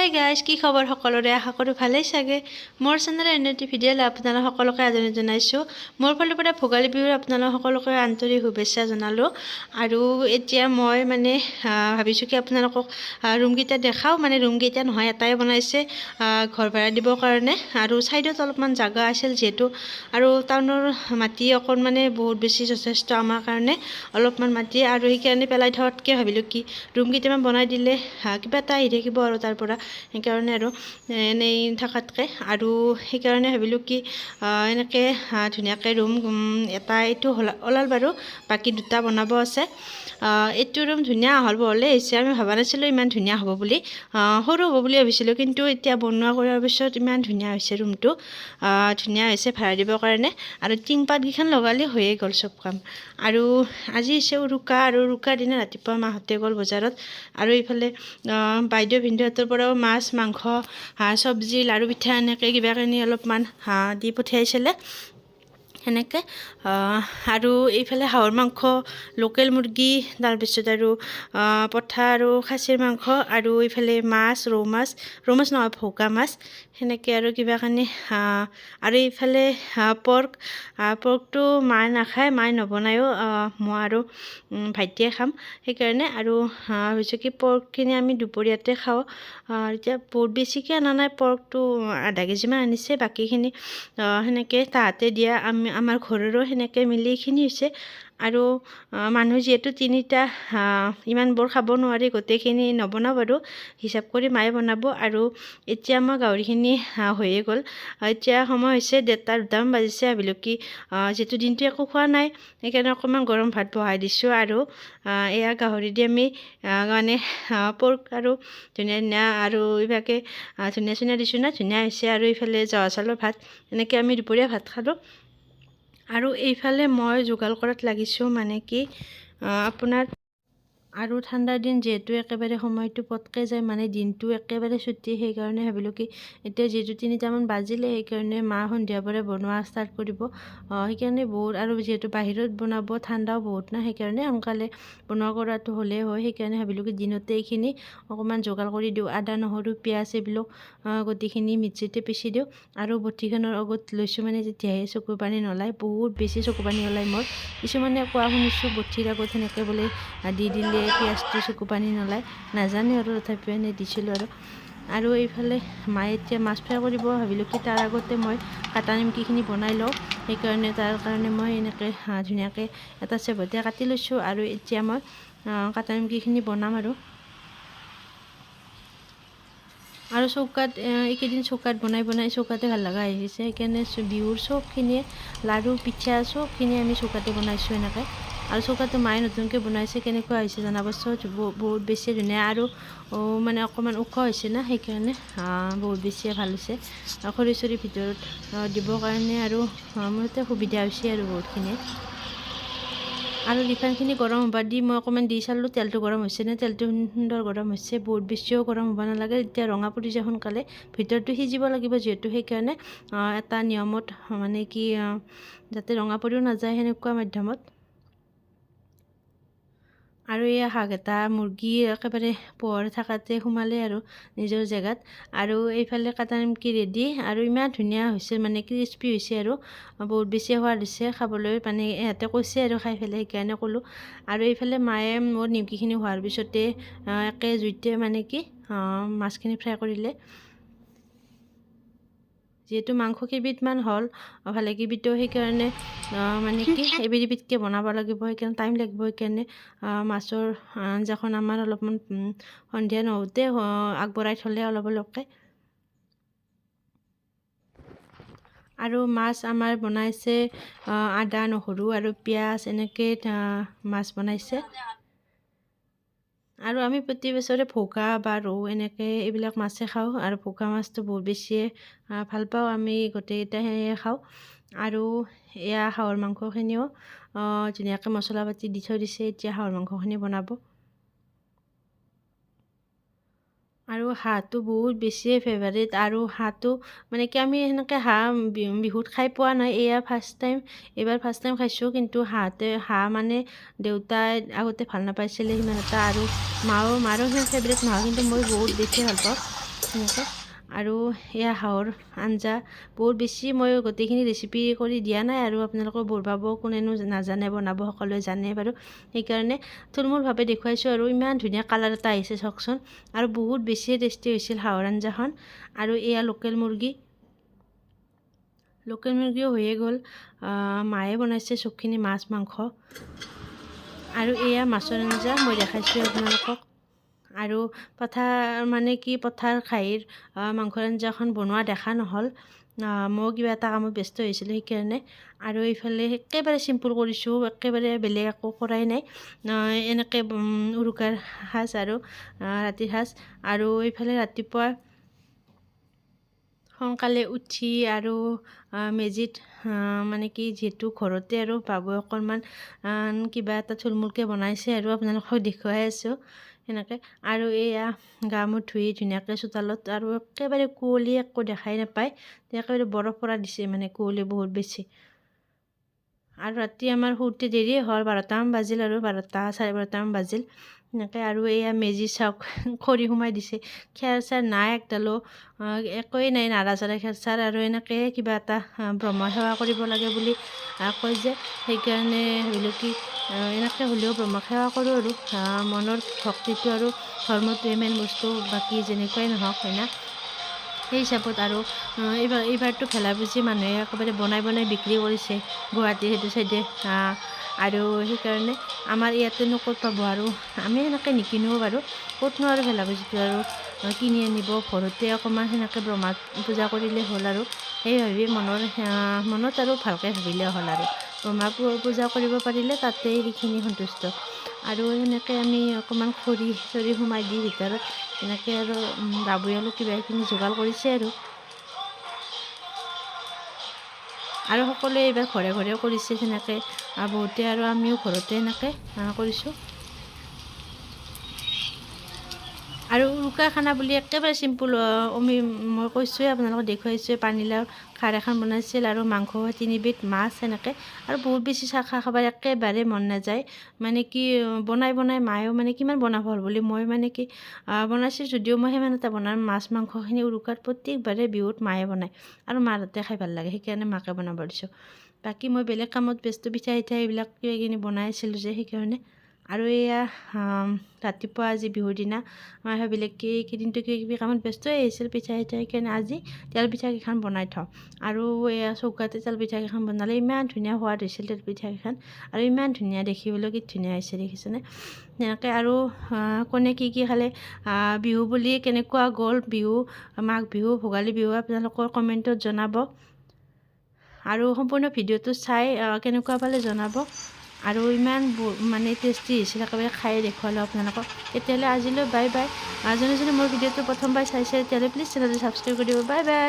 Hi guys, কি খবৰ সকলোৰে? আশা কৰোঁ ভালেই চাগে। মোৰ চেনেলৰ এনে এটি ভিডিঅ'লৈ আপোনালোক সকলোকে আদৰণি জনাইছোঁ। মোৰ ফালৰ পৰা ভোগালী বিহুৰ আপোনালোক সকলোকে আন্তৰিক শুভেচ্ছা জনালোঁ। আৰু এতিয়া মই ভাবিছোঁ কি আপোনালোকক ৰুমকেইটা দেখাওঁ। ৰুমকেইটা নহয়, এটাই বনাইছে ঘৰ ভাড়া দিবৰ কাৰণে। আৰু ছাইডত অলপমান জাগা আছিল যিহেতু, আৰু টাউনৰ মাটি অকণ বহুত বেছি যথেষ্ট আমাৰ কাৰণে অলপমান মাটি, আৰু সেইকাৰণে পেলাই থকাতকৈ ভাবিলোঁ কি ৰুম কেইটামান বনাই দিলে কিবা এটা আহি থাকিব আৰু তাৰ পৰা, সেইকাৰণে আৰু এনেই থকাতকৈ। আৰু সেইকাৰণে ভাবিলোঁ কি এনেকৈ ধুনীয়াকৈ ৰুম এটা এইটো ওলাল বাৰু, বাকী দুটা বনাব আছে। এইটো ৰুম ধুনীয়া আহল বহলেই হৈছে। আমি ভবা নাছিলোঁ ইমান ধুনীয়া হ'ব বুলি, সৰু হ'ব বুলি ভাবিছিলোঁ, কিন্তু এতিয়া বনোৱা কৰাৰ পিছত ইমান ধুনীয়া হৈছে ৰুমটো। ধুনীয়া হৈছে ভাড়া দিবৰ কাৰণে, আৰু টিংপাতকেইখন লগালে হৈয়ে গ'ল চব কাম। আৰু আজি হৈছে উৰুকা, আৰু উৰুকাৰ দিনা ৰাতিপুৱা মাহঁতে গ'ল বজাৰত, আৰু এইফালে বাইদেউ ভিনদেউহঁতৰ পৰাও মাছ মাংস চব্জি লাৰু পিঠা এনেকৈ কিবা কিনি অলপমান দি পঠিয়াইছিলে সেনেকৈ। আৰু এইফালে হাঁহৰ মাংস, লোকেল মুৰ্গী, তাৰপিছত আৰু পঠা আৰু খাচীৰ মাংস, আৰু এইফালে মাছ, ৰৌ মাছ নহয় ভৌকা মাছ সেনেকৈ, আৰু কিবা কানি। আৰু এইফালে পৰ্কটো মায়ে নাখায়, মায়ে নবনায়ো, মই আৰু ভাইটিয়ে খাম সেইকাৰণে। আৰু ভাবিছোঁ কি পৰ্কখিনি আমি দুপৰীয়াতে খাওঁ। এতিয়া বহুত বেছিকৈ অনা নাই, পৰ্কটো আধা কেজিমান আনিছে, বাকীখিনি সেনেকৈ তাহাঁতে দিয়া আমাৰ ঘৰৰো সেনেকৈ মিলি এইখিনি হৈছে। আৰু মানুহ যিহেতু তিনিটা, ইমান বৰ খাব নোৱাৰি, গোটেইখিনি নবনাওঁ বাৰু, হিচাপ কৰি মায়ে বনাব। আৰু এতিয়া আমাৰ গাহৰিখিনি হৈয়ে গ'ল। এতিয়া সময় হৈছে 1:30-2টামান বাজিছে। ভাবিলোঁ কি যিহেতু দিনটো একো খোৱা নাই, সেইকাৰণে অকণমান গৰম ভাত বহাই দিছোঁ। আৰু এয়া গাহৰি দি আমি পৰ্ক আৰু ধুনীয়া আৰু এইভাগে ধুনীয়া দিছোঁ না, ধুনীয়া হৈছে। আৰু এইফালে জহা চাউলৰ ভাত, এনেকৈ আমি দুপৰীয়া ভাত খালোঁ। আৰু এইফালে মই যোগাৰ কৰাত লাগিছোঁ কি আপোনাৰ, আৰু ঠাণ্ডাৰ দিন যিহেতু একেবাৰে সময়টো পটকৈ যায়, দিনটো একেবাৰে ছুটি, সেইকাৰণে ভাবিলোঁ কি এতিয়া যিহেতু 3টামান বাজিলে, সেইকাৰণে মা সন্ধিয়াৰ পৰা বনোৱা ষ্টাৰ্ট কৰিব। সেইকাৰণে বহুত, আৰু যিহেতু বাহিৰত বনাব, ঠাণ্ডাও বহুত না, সেইকাৰণে সোনকালে বনোৱা কৰাটো হ'লেই হয়। সেইকাৰণে ভাবিলোঁ কি দিনতে এইখিনি অকণমান যোগাৰ কৰি দিওঁ। আদা নহৰু পিঁয়াজ এইবিলাক গোটেইখিনি মিক্সিতে পিচি দিওঁ, আৰু বটিখনৰ আগত লৈছোঁ, তেতিয়াহে চকুৰ পানী নোলায়। বহুত বেছি চকু পানী ওলায় মোৰ। কিছুমানে কোৱা শুনিছোঁ বটিৰ আগত সেনেকৈ বোলে দি দিলে পিঁয়াজটো চকু পানী নোলায়, নাজানো আৰু তথাপিও এনেই দিছিলোঁ। আৰু এইফালে মায়ে এতিয়া মাছ ফ্ৰাই কৰিব। ভাবিলোঁ কি তাৰ আগতে মই কাটা নিমকিখিনি বনাই লওঁ, সেইকাৰণে তাৰ কাৰণে মই এনেকৈ ধুনীয়াকৈ এটা চেপতে কাটি লৈছোঁ। আৰু এতিয়া মই কাটা নিমকিখিনি বনাম। আৰু চৌকাত এইকেইদিন চৌকাত বনাই চৌকাতে ভাল লগা হৈ গৈছে, সেইকাৰণে বিহুৰ চবখিনিয়ে লাড়ু পিঠা চবখিনি আমি চৌকাতে বনাইছোঁ এনেকৈ। আৰু চৌকাটো মায়ে নতুনকৈ বনাইছে, কেনেকুৱা হৈছে জনাবচোন। বহুত বেছি ধুনীয়া, আৰু অকণমান ওখ হৈছে না, সেইকাৰণে বহুত বেছিয়ে ভাল হৈছে। খৰি চৰি ভিতৰত দিবৰ কাৰণে আৰু মোৰতে সুবিধা হৈছে আৰু বহুতখিনিয়ে। আৰু ৰিফাইনখিনি গৰম হ'ব দি মই অকণমান দি চালোঁ তেলটো গৰম হৈছে নে। তেলটো সুন্দৰ গৰম হৈছে, বহুত বেছিও গৰম হ'ব নালাগে, এতিয়া ৰঙা পৰি যায় সোনকালে। ভিতৰটো সিজিব লাগিব যিহেতু, সেইকাৰণে এটা নিয়মত যাতে ৰঙা পৰিও নাযায়, সেনেকুৱা মাধ্যমত। আৰু এই হাঁহকেইটা মুৰ্গী একেবাৰে পোহৰ থকাতে সোমালে আৰু নিজৰ জেগাত। আৰু এইফালে কাটা নিমকি ৰেডি, আৰু ইমান ধুনীয়া হৈছে, ক্ৰিস্পি হৈছে, আৰু বহুত বেছি সোৱাদ হৈছে খাবলৈ। ইহঁতে কৈছে আৰু খাই পেলাই, সেইকাৰণে ক'লোঁ। আৰু এইফালে মায়ে মোৰ নিমকিখিনি হোৱাৰ পিছতে একে জুইতে মাছখিনি ফ্ৰাই কৰিলে। যিহেতু মাংস কেইবিধমান হ'ল, ভালেকেইবিধো, সেইকাৰণে এবিধকে বনাব লাগিব, সেইকাৰণে টাইম লাগিব। সেইকাৰণে মাছৰ আঞ্জাখন আমাৰ অলপমান সন্ধিয়া নহওঁতে আগবঢ়াই থ'লে অলপকৈ। আৰু মাছ আমাৰ বনাইছে আদা নহৰু আৰু পিঁয়াজ এনেকৈ মাছ বনাইছে। আৰু আমি প্ৰতি বছৰে ভৌকা বা ৰৌ এনেকৈ এইবিলাক মাছে খাওঁ, আৰু ভৌকা মাছটো বহুত বেছিয়ে ভাল পাওঁ আমি, গোটেইকেইটাই সেয়ে খাওঁ। আৰু এয়া হাঁহৰ মাংসখিনিও ধুনীয়াকৈ মছলা পাতি দি থৈ দিছে, এতিয়া হাঁহৰ মাংসখিনি বনাব। আৰু হাঁহটো বহুত বেছিয়ে ফেভাৰিট, আৰু হাঁহটো আমি সেনেকৈ হাঁহ বিহুত খাই পোৱা নাই, এইবাৰ ফাৰ্ষ্ট টাইম খাইছোঁ। কিন্তু হাঁহ দেউতাই আগতে ভাল নাপাইছিলে সিমান এটা, আৰু মাৰো সিমান ফেভৰেট নহয়, কিন্তু মই বহুত বেছি ভাল পাওঁ। এনেকৈ আৰু এয়া হাঁহৰ আঞ্জা বহুত বেছি মই গোটেইখিনি ৰেচিপি কৰি দিয়া নাই আৰু আপোনালোকৰ বৰবাব কোনেনো নাজানে বনাব সকলোৱে জানে বাৰু সেইকাৰণে থুলমূলভাৱে দেখুৱাইছোঁ আৰু ইমান ধুনীয়া কালাৰ এটা আহিছে চাওকচোন আৰু বহুত বেছিয়ে টেষ্টি হৈছিল হাঁহৰ আঞ্জাখন আৰু এয়া লোকেল মুৰ্গীও হৈয়ে গ'ল মায়ে বনাইছে চবখিনি মাছ মাংস আৰু এয়া মাছৰ আঞ্জা মই দেখাইছোঁ আপোনালোকক আৰু পথাৰ খাহীৰ মাংসৰ আঞ্জাখন বনোৱা দেখা নহ'ল মই কিবা এটা কামত ব্যস্ত হৈছিলোঁ সেইকাৰণে আৰু এইফালে একেবাৰে চিম্পুল কৰিছোঁ একেবাৰে বেলেগ একো কৰাই নাই এনেকৈ উৰুকাৰ সাজ আৰু ৰাতিৰ সাজ আৰু এইফালে ৰাতিপুৱা সোনকালে উঠি আৰু মেজিত যিহেতু ঘৰতে আৰু বাবুৱে অকণমান কিবা এটা থুলমূলকৈ বনাইছে আৰু আপোনালোকক দেখুৱাই আছোঁ সেনেকৈ আৰু এয়া গা মূৰ ধুই ধুনীয়াকৈ চোতালত আৰু একেবাৰে কুঁৱলী একো দেখাই নাপায় একেবাৰে বৰফ পৰা দিছে কুঁৱলী বহুত বেছি আৰু ৰাতি আমাৰ শুওঁতে দেৰিয়ে হ'ল 12টামান বাজিল আৰু 12টা 12:30মান বাজিল সেনেকৈ আৰু এয়া মেজি চাওক খৰি সোমাই দিছে খেৰ চেৰ নাই একডালো একোৱেই নাই নাৰা চাৰা খেৰ চেৰ আৰু এনেকৈ কিবা এটা ব্ৰহ্ম সেৱা কৰিব লাগে বুলি কয় যে সেইকাৰণে ভাবিলোঁ কি এনেকৈ হ'লেও ব্ৰহ্ম সেৱা কৰোঁ আৰু মনৰ ভক্তিটো আৰু ধৰ্মটোৱে মেইন বস্তু বাকী যেনেকুৱাই নহওক হয় না সেই হিচাপত আৰু এইবাৰতো ভেলাপুজি মানুহে একেবাৰে বনাই বিক্ৰী কৰিছে গুৱাহাটীৰ সেইটো চাইডে আৰু সেইকাৰণে আমাৰ ইয়াতেনো ক'ত পাব আৰু আমি সেনেকৈ নিকিনোও বাৰু ক'তনো আৰু ভেলাপুজিটো আৰু কিনি আনিব ঘৰতে অকণমান সেনেকৈ ব্ৰহ্মা পূজা কৰিলে হ'ল আৰু সেই ভাবি মনত আৰু ভালকৈ ভাবিলে হ'ল আৰু ব্ৰহ্মা পূজা কৰিব পাৰিলে তাতে সেইখিনি সন্তুষ্ট আৰু সেনেকৈ আমি অকণমান খৰি চৰি সোমাই দি ভিতৰত এনেকৈ আৰু বাবুৱে অলপ কিবাখিনি যোগাৰ কৰিছে আৰু সকলোৱে এইবাৰ ঘৰে ঘৰে কৰিছে তেনেকৈ বহুতে আৰু আমিও ঘৰতে এনেকৈ কৰিছোঁ আৰু উৰুকা খানা বুলি একেবাৰে চিম্পুল মই কৈছোঁৱে আপোনালোকক দেখুৱাইছোঁৱে পানীলাও খাৰ এখন বনাইছিল আৰু মাংস 3বিধ মাছ এনেকৈ আৰু বহুত বেছি খাব একেবাৰে মন নাযায় বনাই মায়েও কিমান বনাব হ'ল বুলি মই বনাইছোঁ যদিও মই সিমান এটা বনাম মাছ মাংসখিনি উৰুকাত প্ৰত্যেকবাৰে বিহুত মায়ে বনায় আৰু মাৰ হাতে খাই ভাল লাগে সেইকাৰণে মাকে বনাব দিছোঁ বাকী মই বেলেগ কামত ব্যস্ত পিঠা এইবিলাক কিবাকিনি বনাই আছিলোঁ যে সেইকাৰণে আৰু এয়া ৰাতিপুৱা আজি বিহুৰ দিনা মই ভাবিলে কি এইকেইদিনটো কিবা কামত ব্যস্ত হৈ আহিছিল পিঠা সেইকাৰণে আজি তেল পিঠাকেইখন বনাই থওঁ আৰু এয়া চৌকাতে তেল পিঠাকেইখন বনালে ইমান ধুনীয়া সোৱাদ হৈছিল তেল পিঠাকেইখন আৰু ইমান ধুনীয়া দেখিবলৈ কি ধুনীয়া হৈছে দেখিছেনে তেনেকৈ আৰু কোনে কি খালে বিহু বুলি কেনেকুৱা গ'ল বিহু মাঘ বিহু ভোগালী বিহু আপোনালোকৰ কমেণ্টত জনাব আৰু সম্পূৰ্ণ ভিডিঅ'টো চাই কেনেকুৱা পালে জনাব আৰু ইমান টেষ্টি হৈছিল একেবাৰে খাই দেখুৱালোঁ আপোনালোকক তেতিয়াহ'লে আজিলৈ বাই বাই যোনে মোৰ ভিডিঅ'টো প্ৰথমবাৰ চাইছে তেতিয়াহ'লে প্লিজ চেনেলটো ছাবস্ক্ৰাইব কৰি দিব বাই বাই।